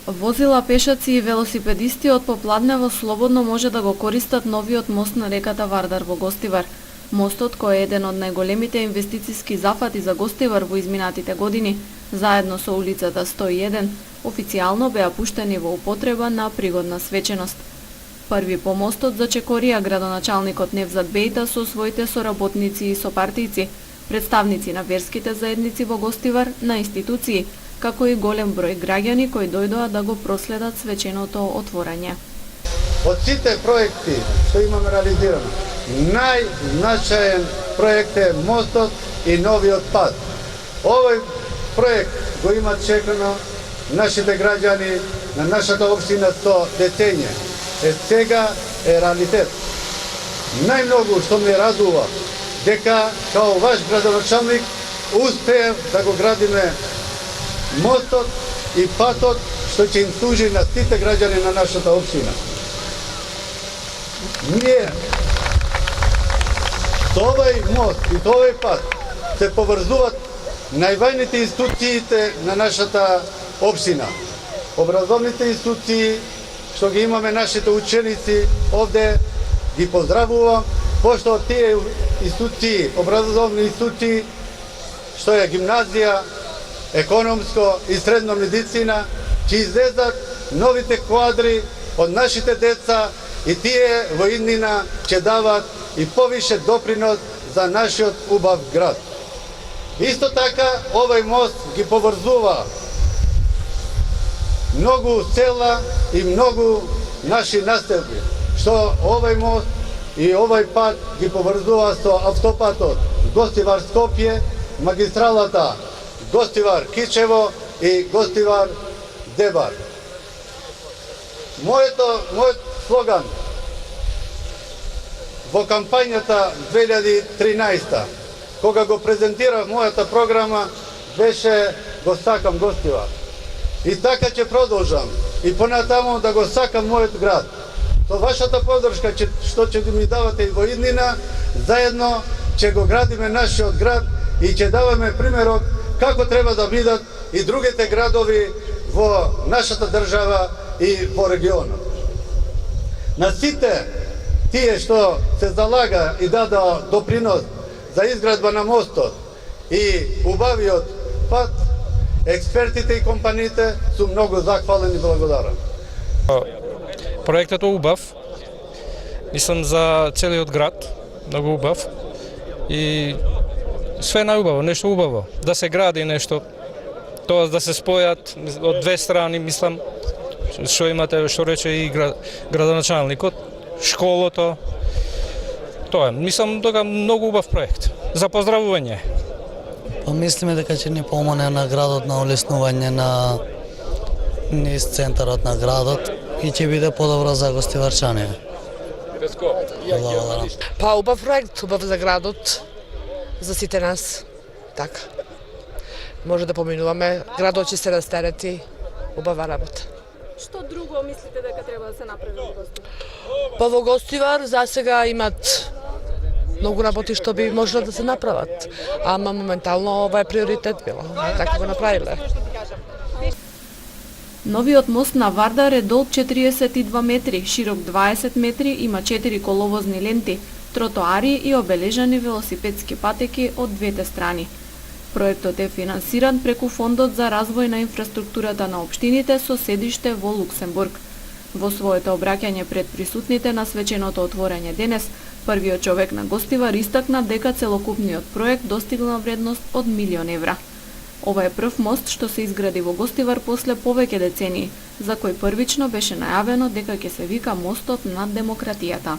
Возила, пешаци и велосипедисти од попладнево слободно може да го користат новиот мост на реката Вардар во Гостивар. Мостот, кој е еден од најголемите инвестициски зафати за Гостивар во изминатите години, заедно со улицата 101, официјално беа пуштени во употреба на пригодна свеченост. Први по мостот зачекорија градоначалникот Невзат Бејта со своите соработници и сопартијци, представници на верските заедници во Гостивар, на институции, како и голем број граѓани кои дојдоа да го проследат свеченото отворање. Од сите проекти што имаме реализирано, најзначаен проект е мостот и новиот пат. Овој проект го имат чекано нашите граѓани на нашата општина со децење. Сега е реалитет. Најмногу што ме радува дека као ваш градоначалник успеев да го градиме мостот и патот што ќе им служи на сите граѓани на нашата општина. Ние со овој мост и со овој пат се поврзуваат највајните институциите на нашата општина. Образовните институции што ги имаме нашите ученици овде, ги поздравувам, пошто тие институции, образовни институции, што е гимназија, економско и средно медицина, ќе излезат новите квадри од нашите деца и тие во иднина ќе дават и повише допринос за нашиот убав град. Исто така, овој мост ги поврзува многу села и многу наши населби, што овој мост и овој пат ги поврзува со автопатот Гостивар Скопје, магистралата Гостивар Кичево и Гостивар Дебар. Мојот слоган во кампањата 2013, кога го презентирав мојата програма, беше го сакам Гостивар. И така ќе продолжам и понатаму да го сакам мојот град. Со вашата поддршка што ќе ми давате и во иднина, заедно ќе го градиме нашиот град и ќе даваме примерот како треба да бидат и другите градови во нашата држава и во регионот. На сите тие што се залага и дада допринос за изградба на мостот и убавиот пат, експертите и компаниите су многу захвалени и благодарен. Проектот е убав. Мислам за целиот град, многу убав. И све најубаво, нешто убаво. Да се гради нешто, тоа да се спојат од две страни, мислам, што имате, што рече и градоначалникот, школото. Тоа е, мислам дека многу убав проект. За поздравување. Мислиме дека ќе ни помогне на градот на улеснување на низ центарот на градот и ќе биде подобро за гостиварчани. Па убав проект, убав за градот, за сите нас. Така. Може да поминуваме, градот ќе се растерети, убава работа. Што друго мислите дека треба да се направи во Гостивар? Па во Гостивар засега имат многу работи што би можело да се направат, ама моментално ова е приоритет било, така го направиле. Новиот мост на Вардар е долг 42 метри, широк 20 метри, има 4 коловозни ленти, тротоари и обележани велосипедски патеки од двете страни. Проектот е финансиран преку Фондот за развој на инфраструктурата на општините со седиште во Луксембург. Во своето обраќање пред присутните на свеченото отворање денес, првиот човек на Гостивар истакна дека целокупниот проект достигнал вредност од €1.000.000. Ова е прв мост што се изгради во Гостивар после повеќе децении, за кој првично беше најавено дека ќе се вика мостот над демократијата.